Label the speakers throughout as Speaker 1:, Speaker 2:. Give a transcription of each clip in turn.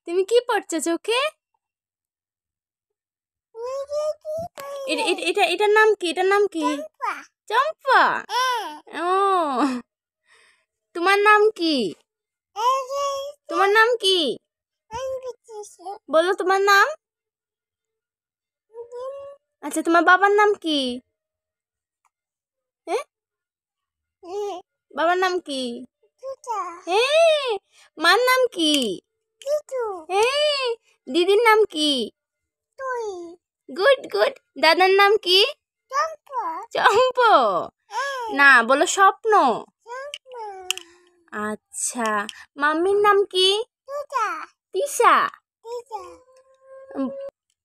Speaker 1: তুমি কি পড়ছো চোখে? এটার নাম কি? এটার নাম কি? চম্পা। ও, তোমার নাম কি? তোমার নাম কি? বলো তোমার নাম। আচ্ছা, তোমার বাবার নাম কি? হ্যাঁ, বাবার নাম কি? হ্যাঁ, মার নাম কি? হ্যাঁ, দিদির নাম কি? Good good. দাদার নাম কি? চম্প। না, বলো স্বপ্ন। আচ্ছা, মাম্মির নাম কি? তিশা।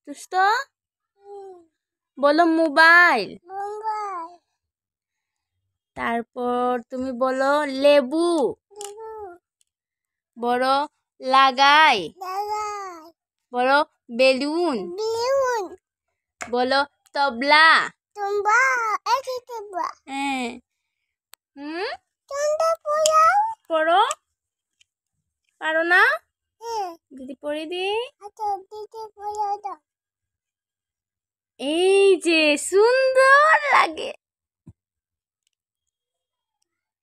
Speaker 1: দুষ্ট। বলো মোবাইল। তারপর তুমি বলো লেবু। বড় লাগাই। বলো বেলুন। বলো তবলা। হ্যাঁ। পড়ো। পারো না? দিদি পড়ে দি। এই যে সুন্দর লাগে।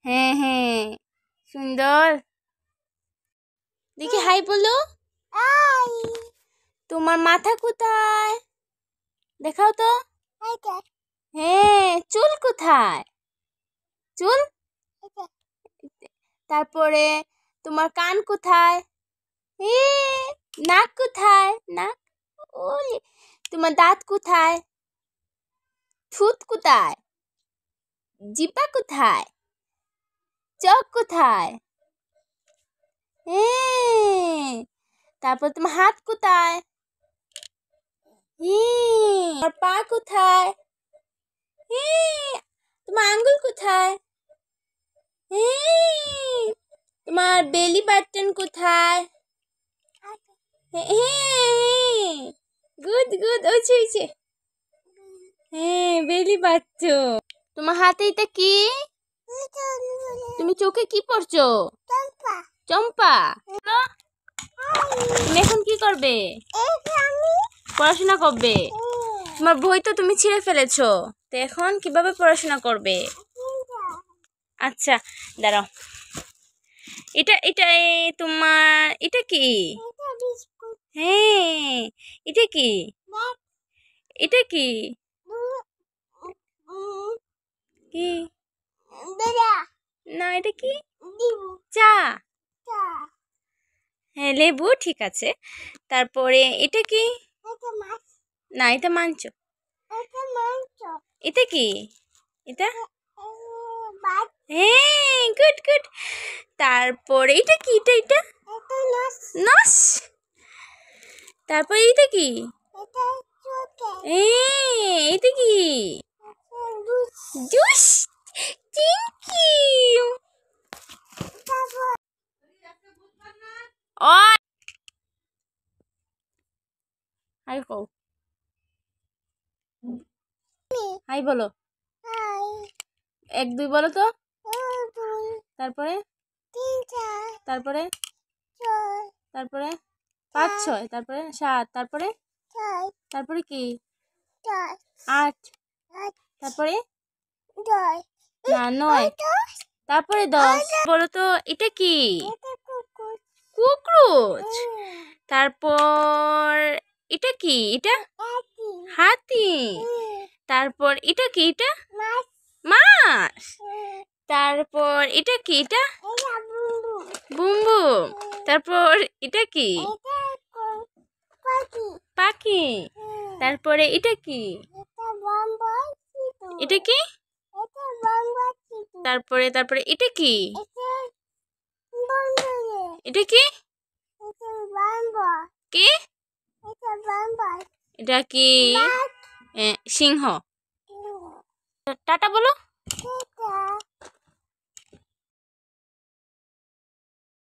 Speaker 1: হ্যাঁ হ্যাঁ, সুন্দর। দেখি হাই বলো। তোমার মাথা কোথায়? দেখাও তো। হ্যাঁ, চুল কোথায়? চুল। তারপরে তোমার কান কোথায়? নাক কোথায়? নাক। ওলে। তোমার দাঁত কোথায়? ঠোঁট কোথায়? জিহ্বা কোথায়? চোখ কোথায়? তারপর তোমার হাত কোথায়? আর পা কোথায়? তোমার আঙ্গুল কোথায়? তোমার বেলি বাটন কোথায়? Good good. ওইছে। হ্যাঁ, বেলি বাটন। তোমার হাতে এটা কি? তুমি চোখে কি পড়ছো? চম্পা। তুমি এখন কি করবে? পড়াশোনা করবে। তোমার বই তো তুমি ছিঁড়ে ফেলেছো, তো এখন কিভাবে পড়াশোনা করবে? আচ্ছা, দাঁড়াও। এটা তোমার এটা কি? হ্যাঁ, এটা কি? এটা কি? কি? না, এটা কি? চা। হ্যাঁ, লেবু। ঠিক আছে। তারপরে এটা কি? না, এটা মাংস। এটা কি? এটা হ্যাঁ, গুড গুড। তারপরে এটা কি? এটা নস। তারপরে এটা কি? এটা কি? জুস। Thank you. হাই কও। হাই বলো। 1 2 বলো তো। তারপরে তারপরে 5 6 তারপরে 7 তারপরে কি? 8 তারপরে না 9 তারপরে 10 বলো তো। এটা কি? কুকুরোচ। তারপর এটা কি? এটা হাতি। তারপর এটা কি? এটা মাছ। তারপর এটা কি? এটা বুম্বু। তারপর এটা কি? পাখি। তারপরে এটা কি? এটা কি? তারপরে এটা কি? এটা কি? কি? এটা কি? সিংহ। টাটা বলো।